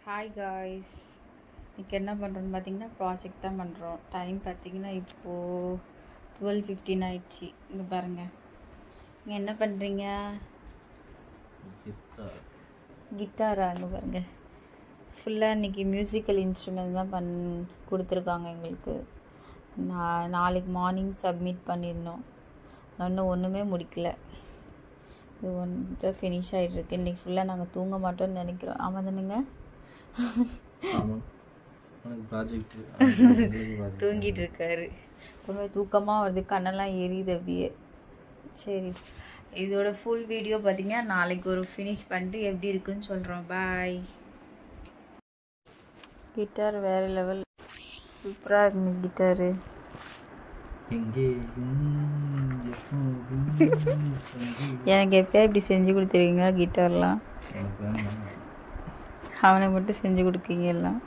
Hi guys, இன்றைக்கி என்ன பண்ணுறோன்னு பார்த்தீங்கன்னா ப்ராஜெக்ட் தான் பண்ணுறோம். டைம் பார்த்தீங்கன்னா இப்போது 12:15 ஆயிடுச்சு. இங்கே பாருங்கள், இங்கே என்ன பண்ணுறீங்க? கிட்டாரா? இங்கே பாருங்கள், ஃபுல்லாக இன்றைக்கி மியூசிக்கல் இன்ஸ்ட்ருமெண்ட் தான் கொடுத்துருக்காங்க எங்களுக்கு. நாளைக்கு மார்னிங் சப்மிட் பண்ணியிருந்தோம். நான் இன்னும் ஒன்றுமே முடிக்கல. இது ஒன்று ஃபினிஷ் ஆகிட்டுருக்கு. இன்றைக்கி ஃபுல்லாக நாங்கள் தூங்க மாட்டோம்னு நினைக்கிறோம். ஆமாம் தானுங்க? தூங்கிட்டு இருக்காரு. எப்பவுமே தூக்கமாக வருது, கண்ணெல்லாம் எரியுது அப்படியே. சரி, இதோட ஃபுல் வீடியோ பார்த்தீங்கன்னா நாளைக்கு ஒரு ஃபினிஷ் பண்ணிட்டு எப்படி இருக்குன்னு சொல்கிறோம். பாய். கிட்டார் வேறு லெவல், சூப்பராக இருக்குங்க கிட்டாரு. எனக்கு எப்போயா இப்படி செஞ்சு கொடுத்துருவீங்களா கிட்டார்லாம்? அவனுக்கு மட்டும் செஞ்சு கொடுக்கீங்க எல்லாம்.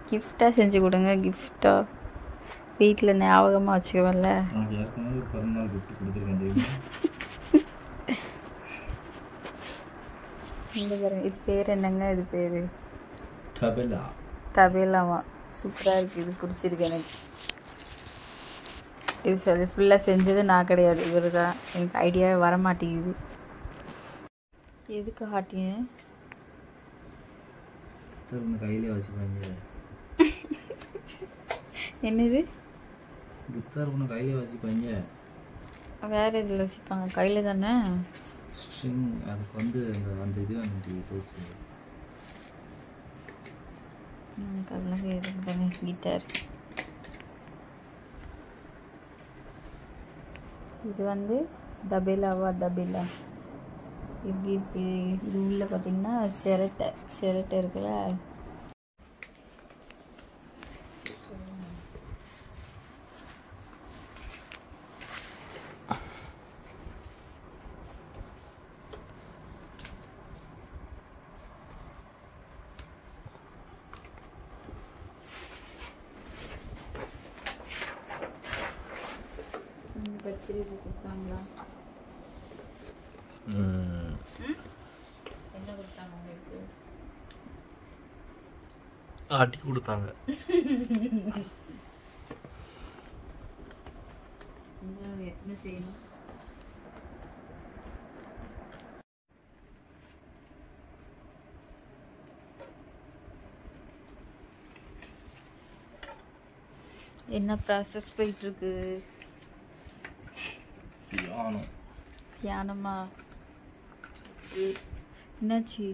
கிஃப்டாக செஞ்சு கொடுங்க, கிஃப்டாக வீட்டில் ஞாபகமாக வச்சுக்கவல்ல. இந்த பாருங்க, இது பேர் என்னங்க? இது பேர் தபேலாவா? சூப்பராக இருக்குது, இது பிடிச்சிருக்கு எனக்கு. இது சரி, ஃபுல்லாக செஞ்சது நான் கிடையாது, இவர் தான். எனக்கு ஐடியாவே வர மாட்டேங்குது. எதுக்கு ஹாட்டிங்க? கையிலே வச்சுப்பாங்க. என்னது? கிட்டார் ஒன்று கையிலே வச்சுப்பாங்க. வேறு இதில் வச்சுப்பாங்க? கையில் தானே. ஸ்ட்ரிங் அதுக்கு வந்து அந்த இது வந்து ரோஸ் அதெல்லாம் இருக்குதாங்க கிட்டார். இது வந்து தபேலாவா? தபேலா எப்படி இருக்கு? இது உள்ள பார்த்தீங்கன்னா சிரட்டை இருக்குல்ல. படிச்சிருக்கு கொடுத்தாங்களா? என்ன கொடுத்தாங்க உங்களுக்கு? ஆட்டி கொடுத்தாங்க. என்ன செய்யணும்? என்ன ப்ராசஸ் போயிட்டு இருக்கு? யானமா? என்னாச்சு?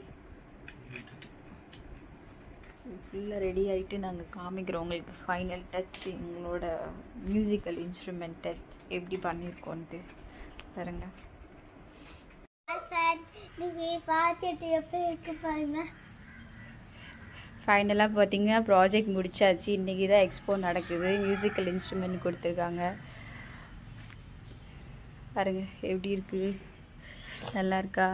ஃபுல்லாக ரெடி ஆகிட்டு நாங்கள் காமிக்கிறோம் உங்களுக்கு. ஃபைனல் டச், எங்களோட மியூசிக்கல் இன்ஸ்ட்ருமெண்ட் டச் எப்படி பண்ணியிருக்கோன்ட்டு பாருங்க. ஃபைனலாக பார்த்தீங்கன்னா ப்ராஜெக்ட் முடிச்சாச்சு. இன்றைக்கி தான் எக்ஸ்போ நடக்குது. மியூசிக்கல் இன்ஸ்ட்ருமெண்ட் கொடுத்துருக்காங்க பாருங்க, எப்படி இருக்கு? நல்லா இருக்கா?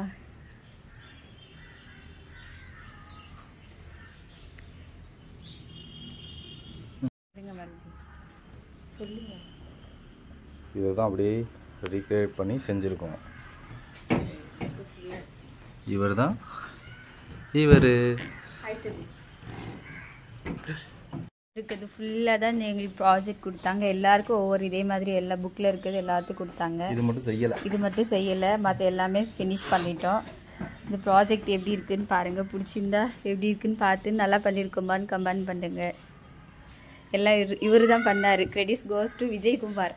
சொல்லுங்க. இதுதான் அப்படியே ரீக்ரியேட் பண்ணி செஞ்சுருக்கோம். இவர் தான் இருக்குது. ஃபுல்லாக தான் எங்களுக்கு ப்ராஜெக்ட் கொடுத்தாங்க. எல்லாருக்கும் ஒவ்வொரு இதே மாதிரி எல்லா புக்கில் இருக்குது எல்லாத்துக்கும் கொடுத்தாங்க. இது மட்டும் செய்யலை, மற்ற எல்லாமே ஃபினிஷ் பண்ணிட்டோம். இந்த ப்ராஜெக்ட் எப்படி இருக்குன்னு பாருங்கள். பிடிச்சிருந்தா எப்படி இருக்குன்னு பார்த்து நல்லா பண்ணியிருக்கோமான்னு கமெண்ட் பண்ணுங்க. எல்லாம் இவர் தான் பண்ணார். Credits goes to Vijayakumar.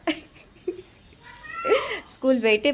School போயிட்டு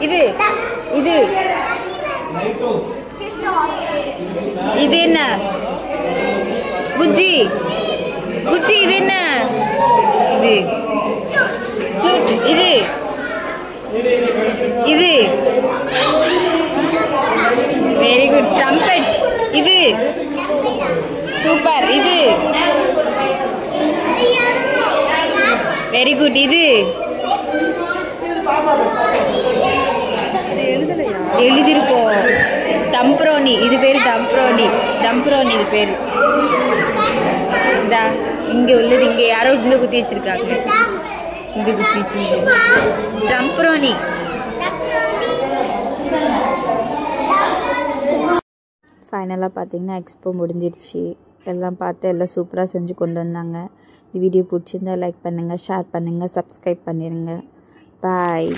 இது இது இது என்ன புஜ்ஜி புஜ்ஜி இது என்ன இது ஃப்ளூட் இது இது வெரி குட் ட்ரம்பெட் இது சூப்பர் இது வெரி குட் இது எழுதிருக்கோம் டம்ப்ரோனி இது பேர் டம்ப்ரோனி டம்ப்ரோனி இது பேர் இந்தா இங்கே உள்ளது இங்கே யாரோ இங்கே குத்தி வச்சிருக்காங்க இங்கே குத்தி வச்சிருக்காங்க டம்ப்ரோனி ஃபைனலாக பார்த்தீங்கன்னா எக்ஸ்போ முடிஞ்சிருச்சு எல்லாம் பார்த்து எல்லாம் சூப்பராக செஞ்சு கொண்டு வந்தாங்க இந்த வீடியோ பிடிச்சிருந்தா லைக் பண்ணுங்கள் ஷேர் பண்ணுங்கள் சப்ஸ்கிரைப் பண்ணிடுங்க பாய்